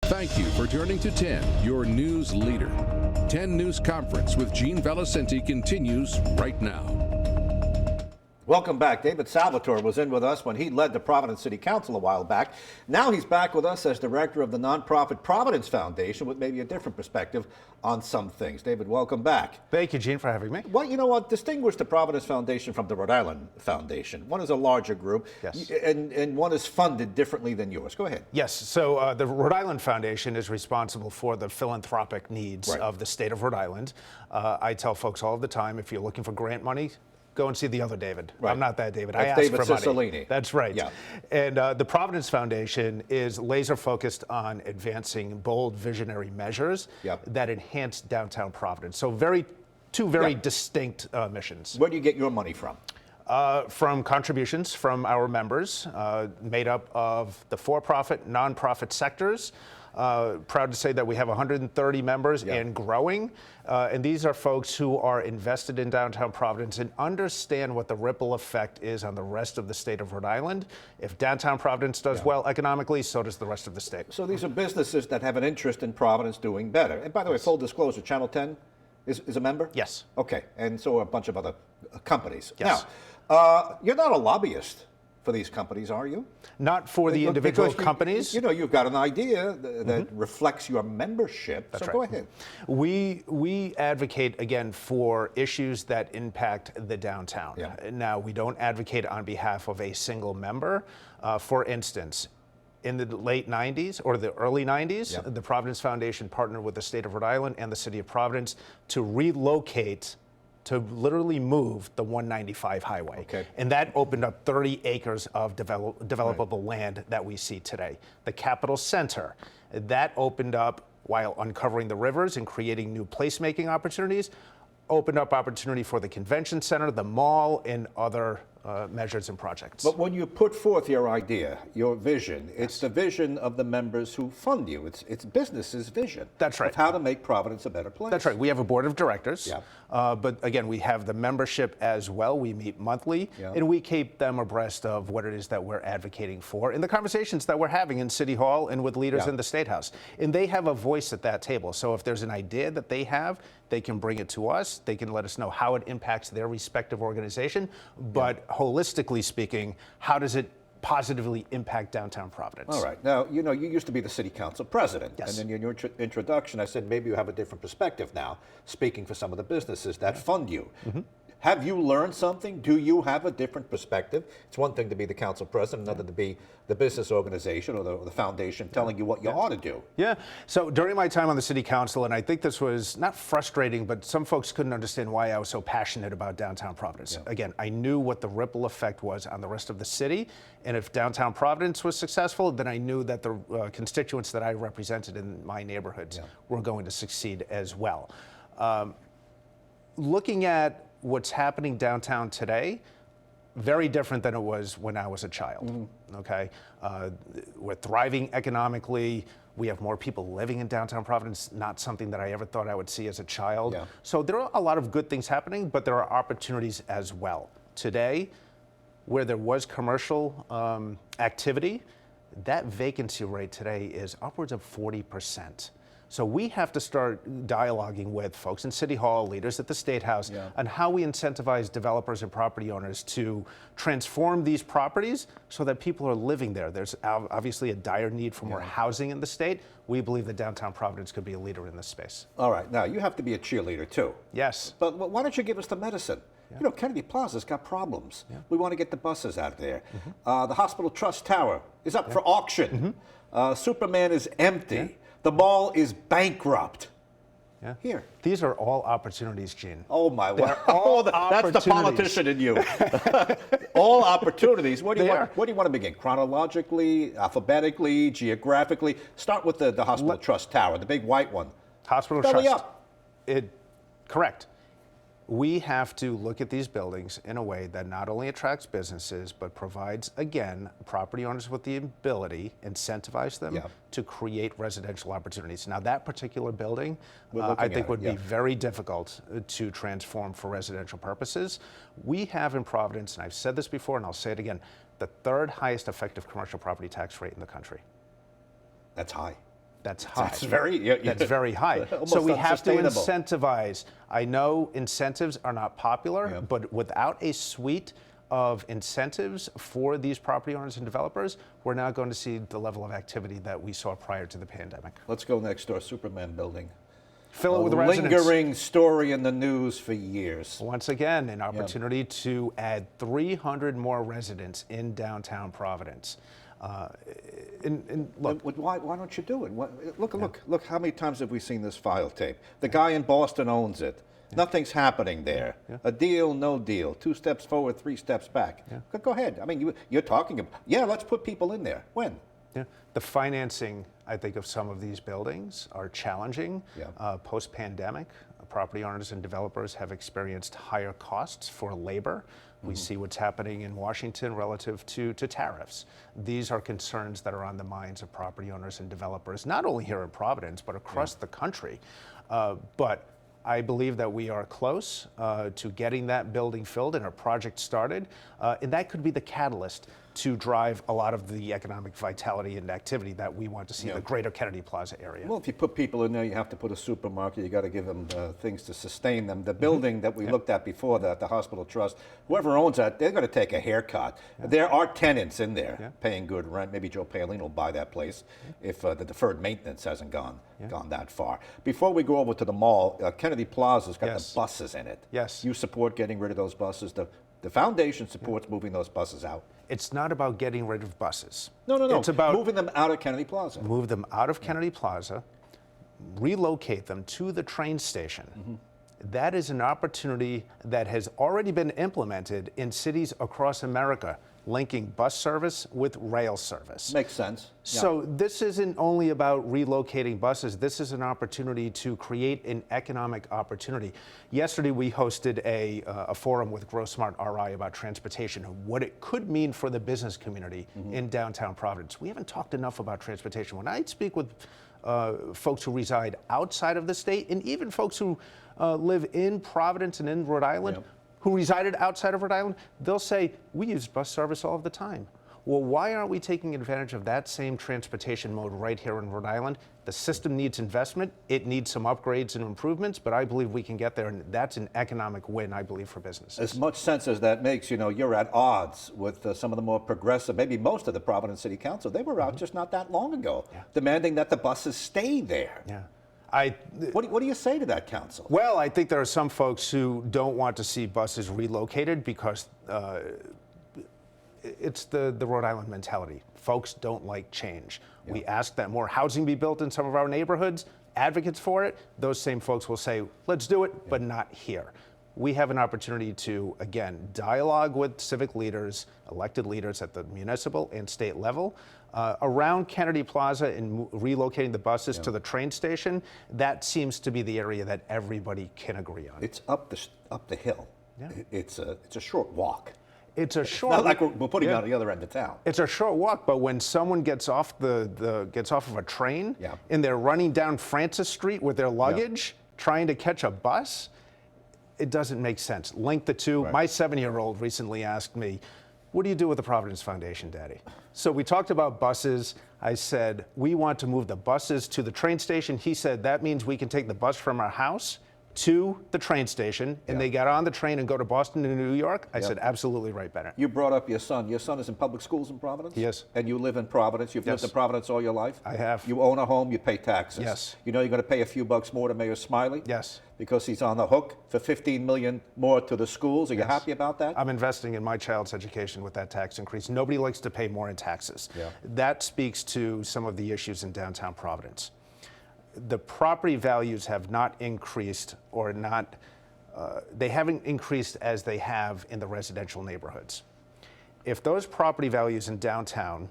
Thank you for turning to 10, your news leader. 10 News Conference with Gene Valicenti continues right now. Welcome back. David Salvatore was in with us when he led the Providence City Council a while back. Now he's back with us as director of the nonprofit Providence Foundation with maybe a different perspective on some things. David, welcome back. Thank you, Gene, for having me. Well, you know what? Distinguish the Providence Foundation from the Rhode Island Foundation. One is a larger group, yes, and one is funded differently than yours. Go ahead. Yes. So the Rhode Island Foundation is responsible for the philanthropic needs of the state of Rhode Island. I tell folks all the time, if you're looking for grant money, go and see the other David. Right. I'm not that David. That's I asked David for money. Cicilline. That's right. Yeah. And the Providence Foundation is laser focused on advancing bold visionary measures that enhance downtown Providence. So two very distinct missions. Where do you get your money from? From contributions from our members, made up of the for-profit, nonprofit sectors. Proud to say that we have 130 members and growing. And these are folks who are invested in downtown Providence and understand what the ripple effect is on the rest of the state of Rhode Island. If downtown Providence does well economically, so does the rest of the state. So these are businesses that have an interest in Providence doing better. And by the way, full disclosure, Channel 10 is a member? Yes. Okay. And so are a bunch of other companies. Yes. Now, you're not a lobbyist for these companies, are you? Not for the individual companies. You know, you've got an idea that reflects your membership. That's Go ahead. We advocate, again, for issues that impact the downtown. Now, we don't advocate on behalf of a single member. For instance, in the late 90s or the early 90s, the Providence Foundation partnered with the state of Rhode Island and the city of Providence to relocate, to literally move the 195 highway. Okay. And that opened up 30 acres of developable land that we see today. The Capitol Center, that opened up while uncovering the rivers and creating new placemaking opportunities, opened up opportunity for the convention center, the mall, and other measures and projects. But when you put forth your idea, your vision, it's the vision of the members who fund you. It's business's vision. That's right. Of how to make Providence a better place. That's right. We have a board of directors. But again, we have the membership as well. We meet monthly, and we keep them abreast of what it is that we're advocating for and the conversations that we're having in City Hall and with leaders in the State House. And they have a voice at that table. So if there's an idea that they have, they can bring it to us. They can let us know how it impacts their respective organization. But holistically speaking, how does it positively impact downtown Providence? All right. Now, you know, you used to be the city council president. Yes. And then in your introduction, I said maybe you have a different perspective now, speaking for some of the businesses that fund you. Have you learned something? Do you have a different perspective? It's one thing to be the council president, another to be the business organization or the foundation telling you what you ought to do. Yeah. So during my time on the city council, and I think this was not frustrating, but some folks couldn't understand why I was so passionate about downtown Providence. Again, I knew what the ripple effect was on the rest of the city. And if downtown Providence was successful, then I knew that the constituents that I represented in my neighborhoods were going to succeed as well. Looking at what's happening downtown today, very different than it was when I was a child. Okay, we're thriving economically. We have more people living in downtown Providence, not something that I ever thought I would see as a child. So there are a lot of good things happening, but there are opportunities as well. Today, where there was commercial activity, that vacancy rate today is upwards of 40%. So we have to start dialoguing with folks in City Hall, leaders at the State House, on how we incentivize developers and property owners to transform these properties so that people are living there. There's obviously a dire need for more housing in the state. We believe that downtown Providence could be a leader in this space. All right. Now, you have to be a cheerleader, too. Yes. But why don't you give us the medicine? You know, Kennedy Plaza's got problems. We want to get the buses out there. The Hospital Trust Tower is up for auction. Superman is empty. The mall is bankrupt. Here. These are all opportunities, Gene. Oh, my word. That's the politician in you. All opportunities. Where do you want to begin? Chronologically, alphabetically, geographically? Start with the Hospital Trust Tower, the big white one. Hospital Trust. Correct. We have to look at these buildings in a way that not only attracts businesses, but provides, again, property owners with the ability, incentivize them to create residential opportunities. Now, that particular building, I think would be very difficult to transform for residential purposes. We have in Providence, and I've said this before, and I'll say it again, the third highest effective commercial property tax rate in the country. That's high. That's high. That's very, That's very high. almost So we have to unsustainable. incentivize. I know incentives are not popular, but without a suite of incentives for these property owners and developers, we're not going to see the level of activity that we saw prior to the pandemic. Let's go next door, Superman building. Fill it with residents. Lingering story in the news for years. Once again, an opportunity to add 300 more residents in downtown Providence. Look, Why don't you do it? Look, how many times have we seen this file tape? The guy in Boston owns it. Nothing's happening there. A deal, no deal. 2 steps forward, 3 steps back. Go ahead. I mean, you're talking about, let's put people in there. When? The financing, I think, of some of these buildings are challenging. Post-pandemic, property owners and developers have experienced higher costs for labor. We see what's happening in Washington relative to tariffs. These are concerns that are on the minds of property owners and developers, not only here in Providence, but across the country. But I believe that we are close to getting that building filled and our project started, and that could be the catalyst to drive a lot of the economic vitality and activity that we want to see in the greater Kennedy Plaza area. Well, if you put people in there, you have to put a supermarket. You got to give them things to sustain them. The building that we looked at before that, the Hospital Trust, whoever owns that, they're going to take a haircut. There are tenants in there paying good rent. Maybe Joe Palin will buy that place if the deferred maintenance hasn't gone that far. Before we go over to the mall, Kennedy Plaza's got the buses in it. Yes. You support getting rid of those buses. The foundation supports moving those buses out. It's not about getting rid of buses. No. It's about moving them out of Kennedy Plaza. Move them out of Kennedy Plaza, relocate them to the train station. That is an opportunity that has already been implemented in cities across America, linking bus service with rail service. Makes sense. So this isn't only about relocating buses. This is an opportunity to create an economic opportunity. Yesterday, we hosted a forum with GrowSmart RI about transportation, what it could mean for the business community in downtown Providence. We haven't talked enough about transportation. When I speak with folks who reside outside of the state, and even folks who live in Providence and in Rhode Island, who resided outside of Rhode Island, they'll say, we use bus service all of the time. Well, why aren't we taking advantage of that same transportation mode right here in Rhode Island? The system needs investment. It needs some upgrades and improvements, but I believe we can get there, and that's an economic win, I believe, for businesses. As much sense as that makes, you're at odds with some of the more progressive, maybe most of the Providence City Council. They were out just not that long ago, demanding that the buses stay there. What do you say to that council? Well, I think there are some folks who don't want to see buses relocated because it's the Rhode Island mentality. Folks don't like change. We ask that more housing be built in some of our neighborhoods. Advocates for it, those same folks will say, let's do it, but not here. We have an opportunity to, again, dialogue with civic leaders, elected leaders at the municipal and state level. Around Kennedy Plaza and relocating the buses to the train station, that seems to be the area that everybody can agree on. It's up the hill. It's a short walk. It's a short. Not like we're putting it on the other end of town. It's a short walk, but when someone gets off gets off of a train and they're running down Francis Street with their luggage, trying to catch a bus, it doesn't make sense. Link the two. My 7-year-old recently asked me, what do you do with the Providence Foundation, Daddy? So we talked about buses. I said, we want to move the buses to the train station. He said, that means we can take the bus from our house to the train station, and they got on the train and go to Boston and New York. I said, absolutely right, Bennett. You brought up your son. Your son is in public schools in Providence? Yes. And you live in Providence? You've lived in Providence all your life? I have. You own a home, you pay taxes? Yes. You know you're going to pay a few bucks more to Mayor Smiley? Yes. Because he's on the hook for $15 million more to the schools. Are you happy about that? I'm investing in my child's education with that tax increase. Nobody likes to pay more in taxes. That speaks to some of the issues in downtown Providence. The property values have not increased they haven't increased as they have in the residential neighborhoods. If those property values in downtown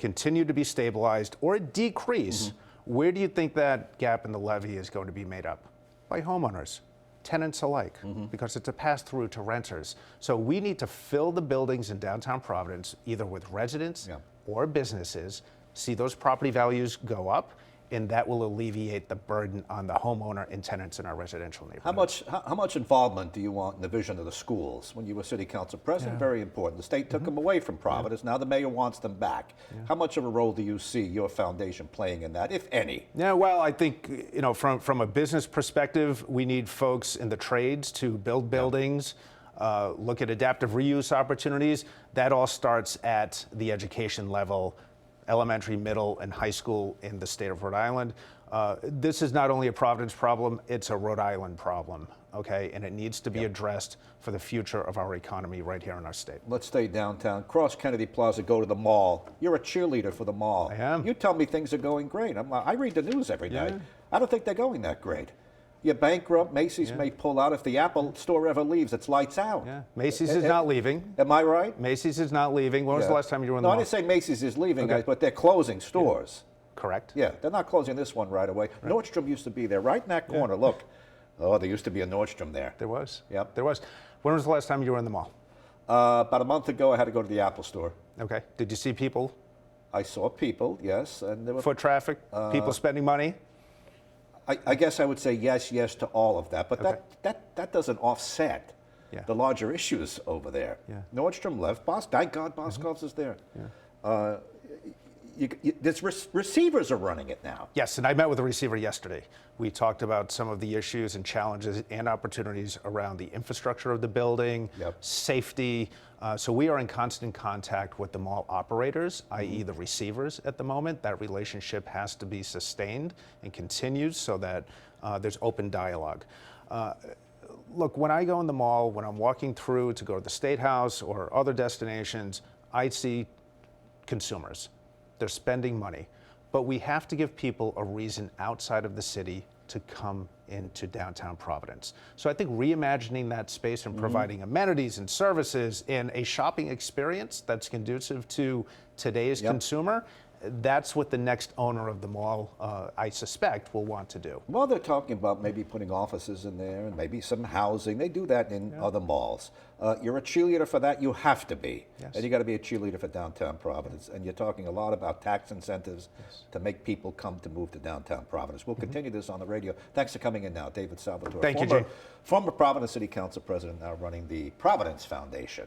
continue to be stabilized or decrease, where do you think that gap in the levy is going to be made up? By homeowners, tenants alike, because it's a pass-through to renters. So we need to fill the buildings in downtown Providence either with residents or businesses, see those property values go up, and that will alleviate the burden on the homeowner and tenants in our residential neighborhoods. How much involvement do you want in the vision of the schools? When you were city council president, very important. The state took them away from Providence. Now the mayor wants them back. How much of a role do you see your foundation playing in that, if any? Yeah, well, I think, you know, from a business perspective, we need folks in the trades to build buildings, look at adaptive reuse opportunities. That all starts at the education level, elementary, middle, and high school in the state of Rhode Island. This is not only a Providence problem, it's a Rhode Island problem, okay? And it needs to be addressed for the future of our economy right here in our state. Let's stay downtown. Cross Kennedy Plaza, go to the mall. You're a cheerleader for the mall. I am. You tell me things are going great. I read the news every day. I don't think they're going that great. You're bankrupt. Macy's may pull out. If the Apple store ever leaves, it's lights out. Yeah, Macy's is not leaving. Am I right? Macy's is not leaving. When was the last time you were in the No, mall? I didn't say Macy's is leaving, but they're closing stores. Correct. Yeah, they're not closing this one right away. Nordstrom used to be there, right in that corner. Look. Oh, there used to be a Nordstrom there. There was. Yep. There was. When was the last time you were in the mall? About a month ago, I had to go to the Apple store. Okay. Did you see people? I saw people, yes. And there were Foot traffic? People spending money? I guess I would say yes to all of that, but that doesn't offset the larger issues over there. Yeah. Nordstrom left. Thank God Boscov's is there. Receivers are running it now. Yes, and I met with the receiver yesterday. We talked about some of the issues and challenges and opportunities around the infrastructure of the building, safety. So we are in constant contact with the mall operators, i.e. the receivers at the moment. That relationship has to be sustained and continues so that there's open dialogue. Look, when I go in the mall, when I'm walking through to go to the State House or other destinations, I see consumers. They're spending money. But we have to give people a reason outside of the city to come into downtown Providence. So I think reimagining that space and providing amenities and services and a shopping experience that's conducive to today's consumer, that's what the next owner of the mall, I suspect, will want to do. Well, they're talking about maybe putting offices in there and maybe some housing. They do that in other malls. You're a cheerleader for that. You have to be. Yes. And you got to be a cheerleader for downtown Providence. And you're talking a lot about tax incentives to make people come to move to downtown Providence. We'll continue this on the radio. Thanks for coming in now, David Salvatore. Thank you, Jay. Former Providence City Council President, now running the Providence Foundation.